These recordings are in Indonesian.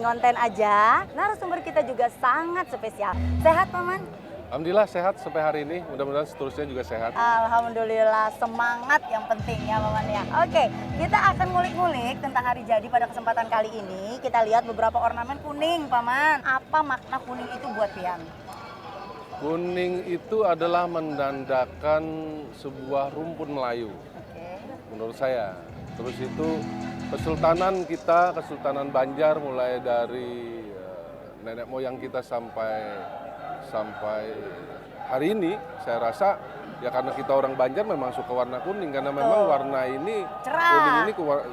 ngonten aja. Narasumber kita juga sangat spesial. Sehat, Paman? Alhamdulillah sehat sampai hari ini, mudah-mudahan seterusnya juga sehat. Alhamdulillah, semangat yang penting ya Paman ya. Oke, kita akan ngulik-ngulik tentang hari jadi pada kesempatan kali ini. Kita lihat beberapa ornamen kuning, Paman. Apa makna kuning itu buat Pian? Kuning itu adalah menandakan sebuah rumpun Melayu, menurut saya. Terus itu Kesultanan kita, Kesultanan Banjar mulai dari nenek moyang kita sampai hari ini, saya rasa ya karena kita orang Banjar memang suka warna kuning karena memang warna ini cerah. Kuning ini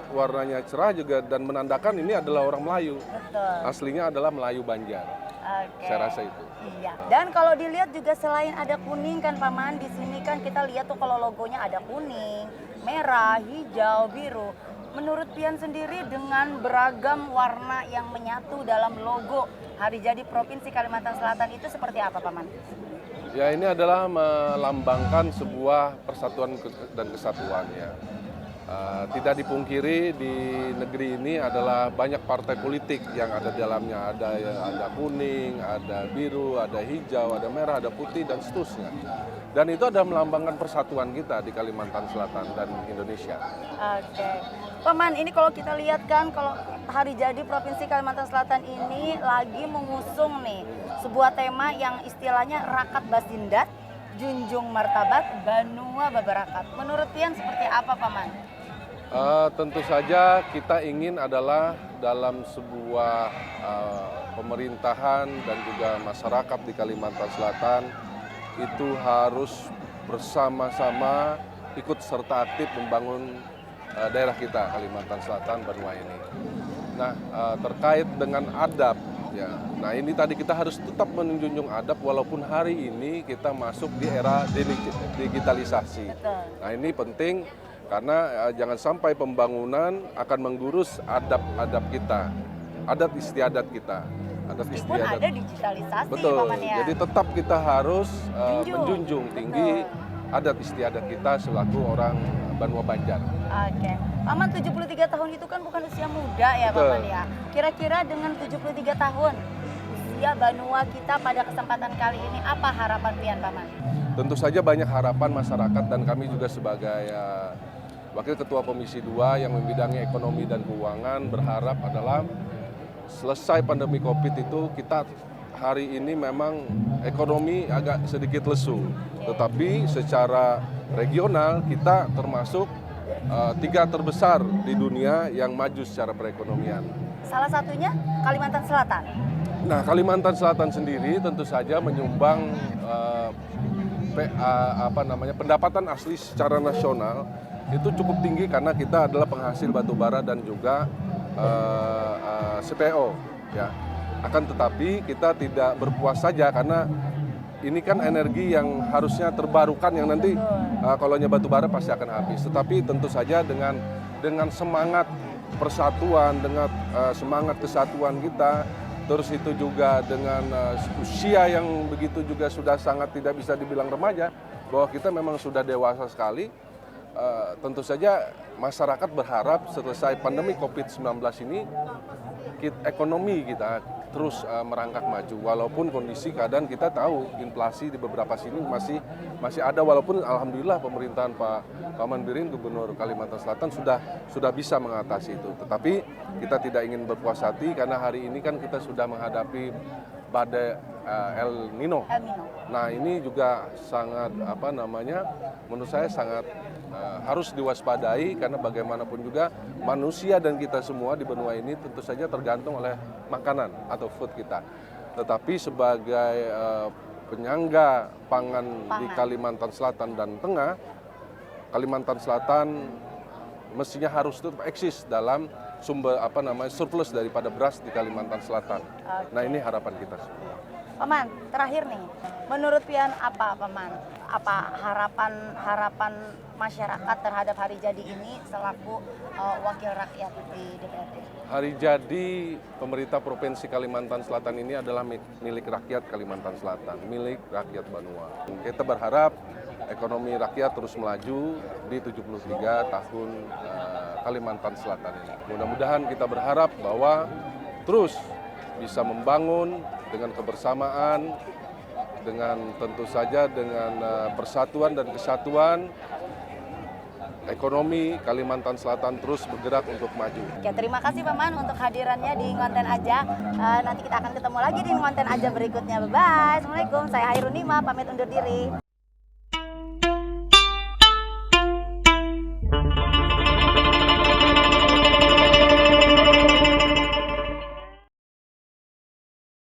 warnanya cerah juga dan menandakan ini adalah orang Melayu. Betul. Aslinya adalah Melayu Banjar. Oke. Saya rasa itu. Iya. Dan kalau dilihat juga selain ada kuning kan Paman, di sini kan kita lihat tuh kalau logonya ada kuning, merah, hijau, biru. Menurut Pian sendiri dengan beragam warna yang menyatu dalam logo Hari Jadi Provinsi Kalimantan Selatan itu seperti apa Paman? Ya ini adalah melambangkan sebuah persatuan dan kesatuan ya. Tidak dipungkiri di negeri ini adalah banyak partai politik yang ada di dalamnya. Ada kuning, ada biru, ada hijau, ada merah, ada putih dan seterusnya. Dan itu ada melambangkan persatuan kita di Kalimantan Selatan dan Indonesia. Oke. Paman, ini kalau kita lihat kan kalau Hari Jadi Provinsi Kalimantan Selatan ini lagi mengusung nih sebuah tema yang istilahnya Rakat Basindat, Junjung Martabat, Banua Babarakat. Menurut Pian seperti apa Paman? Tentu saja kita ingin adalah dalam sebuah pemerintahan dan juga masyarakat di Kalimantan Selatan itu harus bersama-sama ikut serta aktif membangun daerah kita Kalimantan Selatan Banua ini. Nah terkait dengan adab ya, nah ini tadi kita harus tetap menjunjung adab walaupun hari ini kita masuk di era digitalisasi. Nah ini penting karena jangan sampai pembangunan akan menggurus adab-adab kita, adat istiadat kita. Meskipun ada digitalisasi, betul. Paman ya. Jadi tetap kita harus menjunjung tinggi adat istiadat kita selaku orang Banua Banjar. Oke. Paman 73 tahun itu kan bukan usia muda ya Paman ya. Kira-kira dengan 73 tahun usia Banua kita pada kesempatan kali ini apa harapan Pian Paman? Tentu saja banyak harapan masyarakat dan kami juga sebagai Wakil Ketua Komisi 2 yang membidangi ekonomi dan keuangan berharap adalah selesai pandemi Covid itu kita hari ini memang ekonomi agak sedikit lesu. Tetapi secara regional kita termasuk 3 terbesar di dunia yang maju secara perekonomian. Salah satunya Kalimantan Selatan. Nah Kalimantan Selatan sendiri tentu saja menyumbang pendapatan asli secara nasional itu cukup tinggi karena kita adalah penghasil batu bara dan juga CPO ya. Akan tetapi kita tidak berpuas saja karena ini kan energi yang harusnya terbarukan yang nanti kalau batu bara pasti akan habis. Tetapi tentu saja dengan semangat persatuan, dengan semangat kesatuan kita, terus itu juga dengan usia yang begitu juga sudah sangat tidak bisa dibilang remaja, bahwa kita memang sudah dewasa sekali. Tentu saja masyarakat berharap selesai pandemi COVID-19 ini ekonomi kita terus merangkak maju. Walaupun kondisi keadaan kita tahu inflasi di beberapa sini masih ada, walaupun alhamdulillah pemerintahan Pak Mandirin Gubernur Kalimantan Selatan sudah bisa mengatasi itu. Tetapi kita tidak ingin berpuas hati karena hari ini kan kita sudah menghadapi badai El Nino. Nah ini juga sangat menurut saya sangat harus diwaspadai karena bagaimanapun juga manusia dan kita semua di benua ini tentu saja tergantung oleh makanan atau food kita. Tetapi sebagai penyangga pangan di Kalimantan Selatan dan Tengah, Kalimantan Selatan mestinya harus tetap eksis dalam sumber surplus daripada beras di Kalimantan Selatan. Nah ini harapan kita semua. Paman, terakhir nih, menurut Pian apa Paman? Apa harapan masyarakat terhadap hari jadi ini selaku wakil rakyat di DPRD? Hari jadi pemerintah Provinsi Kalimantan Selatan ini adalah milik rakyat Kalimantan Selatan, milik rakyat Banua. Kita berharap ekonomi rakyat terus melaju di 73 tahun Kalimantan Selatan ini. Mudah-mudahan kita berharap bahwa terus bisa membangun dengan kebersamaan, dengan tentu saja dengan persatuan dan kesatuan. Ekonomi Kalimantan Selatan terus bergerak untuk maju. Oke, terima kasih Paman untuk hadirannya di Ngonten Aja. Nanti kita akan ketemu lagi di Ngonten Aja berikutnya. Bye-bye. Assalamualaikum. Saya Hairunima, pamit undur diri.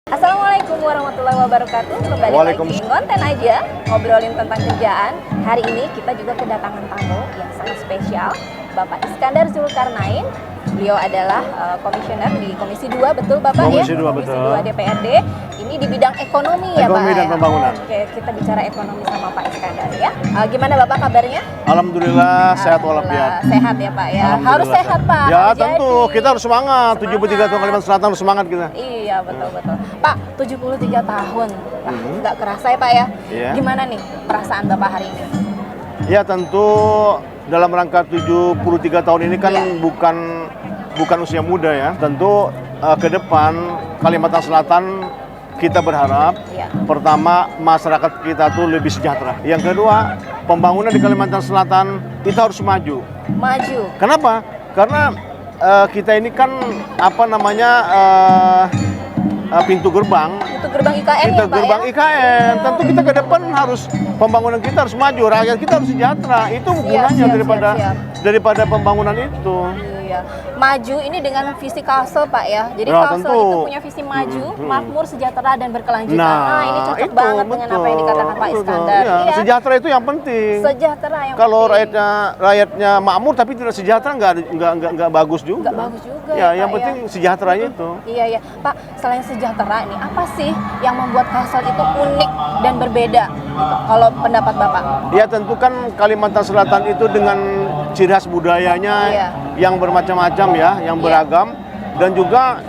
Assalamualaikum warahmatullahi wabarakatuh. Kembali lagi di Ngonten Aja, ngobrolin tentang kerjaan. Hari ini kita juga kedatangan tamu yang sangat spesial, Bapak Iskandar Zulkarnain. Beliau adalah komisioner di Komisi 2, betul Bapak? Komisi ya? 2, Komisi betul. 2 DPRD. Ini di bidang ekonomi ya Pak? Ekonomi dan pembangunan. Oke, kita bicara ekonomi sama Pak Iskandar ya. Gimana Bapak kabarnya? Alhamdulillah sehat walafiat. Sehat ya Pak ya. Alhamdulillah, Harus sehat Pak. Ya Jadi, tentu, kita harus semangat. 73 tahun Kalimantan Selatan harus semangat kita. Iya betul-betul. Pak, 73 tahun. Nggak kerasa ya Pak ya? Iya. Gimana nih perasaan Bapak hari ini? Ya tentu dalam rangka 73 tahun ini kan Iya. bukan usia muda ya. Tentu ke depan Kalimantan Selatan kita berharap Iya. pertama masyarakat kita tuh lebih sejahtera. Yang kedua, pembangunan di Kalimantan Selatan itu harus maju. Maju. Kenapa? Karena kita ini kan pintu gerbang. Itu gerbang IKN Kita ya Pak gerbang ya? IKN. Tentu kita ke depan harus pembangunan kita harus maju, rakyat kita harus sejahtera. Itu gunanya siap. daripada pembangunan itu. Iya. Maju ini dengan visi Kalsel Pak ya. Jadi Ya, Kalsel tentu. itu punya visi maju, makmur, sejahtera dan berkelanjutan. Nah, ini cocok itu, banget dengan apa yang dikatakan Pak betul. Iskandar. Ya, Iya. sejahtera itu yang penting. Sejahtera yang Kalau penting. rakyatnya makmur tapi tidak sejahtera nggak bagus juga. Nggak bagus juga Ya, yang Pak, penting sejahteranya itu. Iya ya, Pak. Selain sejahtera ini, apa sih yang membuat Kalsel itu unik dan berbeda? Gitu, kalau pendapat Bapak? Ya tentu kan Kalimantan Selatan itu dengan ciri khas budayanya Iya. yang bermacam-macam ya, yang Iya. beragam. Dan juga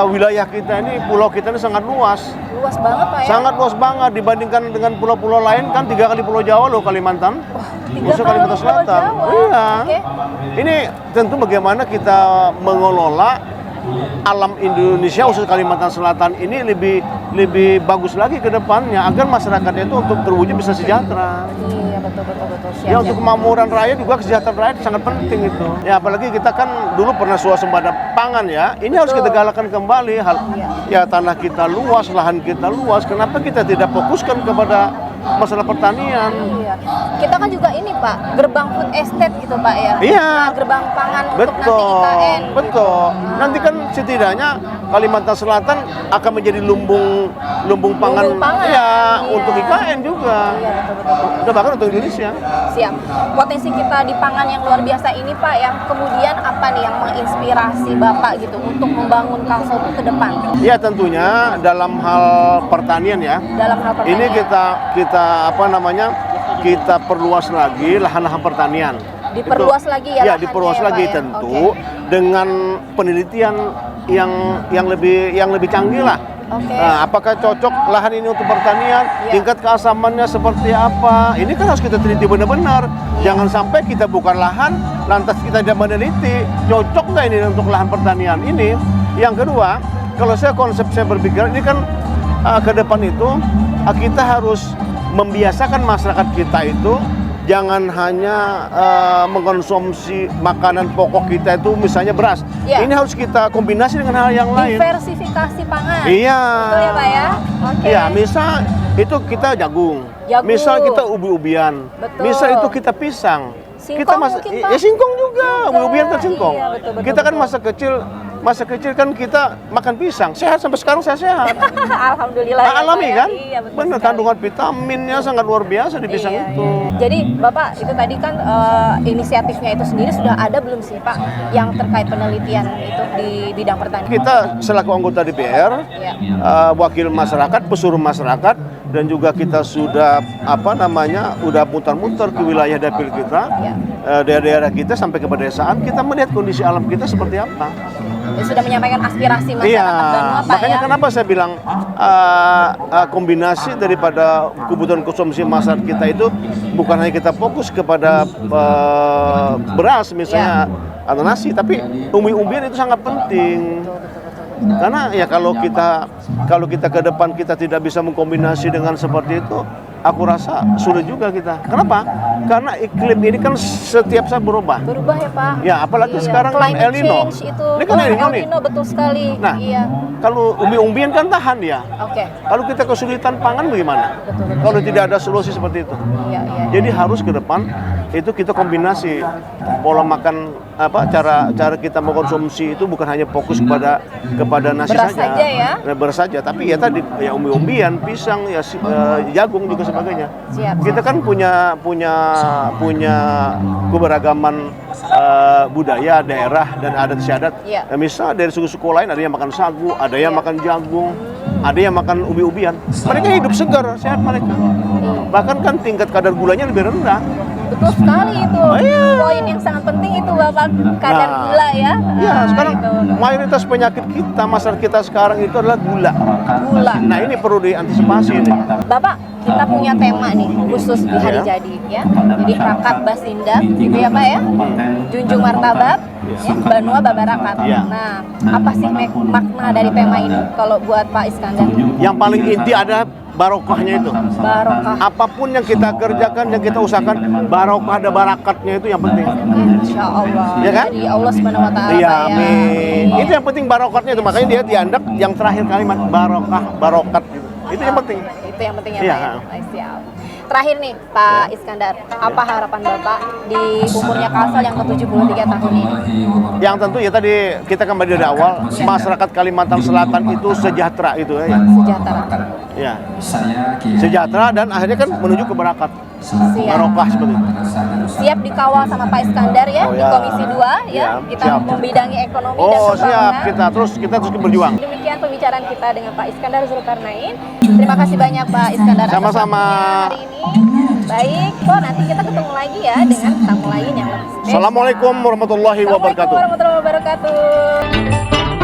wilayah kita ini, pulau kita ini sangat luas. Luas banget Pak ya? Sangat luas banget dibandingkan dengan pulau-pulau lain kan 3 kali Pulau Jawa loh Kalimantan. Wah, 3 Khususnya kali Kalimantan Pulau Selatan. Jawa. Iya. Oke. Ini tentu bagaimana kita mengelola alam Indonesia khusus Kalimantan Selatan ini lebih bagus lagi ke depannya agar masyarakatnya itu untuk terwujud bisa sejahtera. Iya betul. Siap, Ya untuk kemakmuran rakyat juga kesejahteraan rakyat sangat penting itu. Ya apalagi kita kan dulu pernah swasembada pangan ya. Ini harus kita galakkan kembali. Ya tanah kita luas, lahan kita luas. Kenapa kita tidak fokuskan kepada masalah pertanian? Iya. Kita kan juga ini Pak, gerbang food estate gitu Pak ya. Iya. Nah, gerbang pangan untuk nanti Betul, IKN. betul. Nanti kan setidaknya Kalimantan Selatan akan menjadi lumbung pangan, Lumbung pangan. ya Iya. untuk IKN juga. Iya betul. Udah bahkan untuk Indonesia. Siap. Potensi kita di pangan yang luar biasa ini Pak, yang kemudian apa nih yang menginspirasi Bapak gitu untuk membangun Kalsel itu ke depan? Ya tentunya dalam hal pertanian ya. Dalam hal pertanian. Ini kita perluas lagi lahan-lahan pertanian. Diperluas lagi ya Ya, lahannya diperluas ya, lagi Pak, ya? tentu Oke. dengan penelitian yang lebih canggih lah. Oke. Nah, apakah cocok lahan ini untuk pertanian? Iya. Tingkat keasamannya seperti apa? Ini kan harus kita teliti benar-benar. Iya. Jangan sampai kita buka lahan, lantas kita tidak meneliti cocok nggak ini untuk lahan pertanian ini. Yang kedua, kalau konsep saya berpikir ini kan ke depan itu kita harus membiasakan masyarakat kita itu jangan hanya mengkonsumsi makanan pokok kita itu misalnya beras. Ya. Ini harus kita kombinasi dengan hal yang lain. Diversifikasi pangan. Iya. Betul ya Pak ya? Oke. Iya, misal itu kita jagung. Jagung. Misal kita ubi-ubian. Betul. Misal itu kita pisang. Singkong mungkin, Pak? Ya singkong juga, ubi-ubian kan singkong. Iya, betul, Kita kan betul. masa kecil kan kita makan pisang. Sehat sampai sekarang saya sehat. Alhamdulillah. ya, Alami Pak, ya. kan? Iya, betul Benar, sekali. kandungan vitaminnya sangat luar biasa di pisang Iya, itu. iya. Jadi Bapak itu tadi kan inisiatifnya itu sendiri sudah ada belum sih Pak yang terkait penelitian itu di bidang pertanian? Kita selaku anggota DPR, Iya. wakil masyarakat, pesuruh masyarakat, dan juga kita sudah udah muter-muter ke wilayah dapil kita, Iya. daerah-daerah kita sampai ke pedesaan, kita melihat kondisi alam kita seperti apa. Ya, sudah menyampaikan aspirasi masyarakat Iya, Banua Pak makanya ya. kenapa saya bilang kombinasi daripada kebutuhan konsumsi masyarakat kita itu bukan hanya kita fokus kepada beras misalnya atau nasi, tapi umbi-umbian itu sangat penting. Betul. Karena ya kalau kita ke depan kita tidak bisa mengkombinasi dengan seperti itu, aku rasa sulit juga kita. Kenapa? Karena iklim ini kan setiap saat berubah. Berubah ya Pak. Ya, apalagi sekarang kan Climate El Nino. change itu. Ini kan El Nino nih. Betul sekali. Nah, iya. kalau umbi-umbian kan tahan dia. Oke. Kalau kita kesulitan pangan bagaimana? Betul. Kalau tidak ada solusi seperti itu. Iya. Jadi harus ke depan itu kita kombinasi pola makan cara kita mengkonsumsi itu bukan hanya fokus kepada nasi Beras saja. saja ya? Beras saja, tapi ya tadi ya umbi-umbian, pisang, ya jagung juga sebagainya. Siap. Kita kan punya keberagaman budaya, daerah dan adat istiadat. Iya. Ya, misal dari suku-suku lain ada yang makan sagu, ada yang makan jagung, ada yang makan umbi-umbian. Mereka hidup segar, sehat mereka. Bahkan kan tingkat kadar gulanya lebih rendah. Betul sekali itu. Iya. Poin yang sangat penting itu Bapak, kadar gula ya. Ya, Nah, sekarang itu. mayoritas penyakit kita, masyarakat kita sekarang itu adalah gula. Gula. Nah, ini perlu diantisipasi ini. Bapak, kita punya tema nih khusus di hari jadi ya. Jadi Rakat Basinda gitu ya Pak ya. Junjung martabat ya, Banua Babarakat. Iya. Nah, apa sih makna dari tema ini kalau buat Pak Iskandar? Yang paling inti adalah barokahnya itu. Barokah. Apapun yang kita kerjakan, yang kita usahakan, barokah ada barakatnya itu yang penting. Insya Allah. Ya kan? Dari Allah Subhanahu Wa Taala. Iya, Pak, ya. amin. Itu yang penting barokatnya itu. Makanya dia diandak yang terakhir kalimat barokah, barokat gitu. Itu yang penting. Itu yang penting ya Iya. Pak. Ya? Baik, siap. Terakhir nih Pak Iskandar, apa harapan Bapak di umurnya Kalsel yang ke-73 tahun ini? Yang tentu ya tadi kita kembali dari awal, masyarakat Kalimantan Selatan itu sejahtera itu ya. Sejahtera. Ya. Sejahtera dan akhirnya kan menuju ke barakat. Siap. Barokah seperti itu. Siap dikawal sama Pak Iskandar ya, Oh, di ya. Komisi 2 ya. Ya, Kita siap. membidangi ekonomi dan Oh, pembangunan. siap. Kita terus berjuang. Demikian pembicaraan kita dengan Pak Iskandar Zulkarnain. Terima kasih banyak Pak Iskandar atas Sama-sama. waktunya hari ini. Baik, kok nanti kita ketemu lagi ya dengan tamu lain yang lebih spesial. Assalamualaikum warahmatullahi wabarakatuh. Assalamualaikum warahmatullahi wabarakatuh.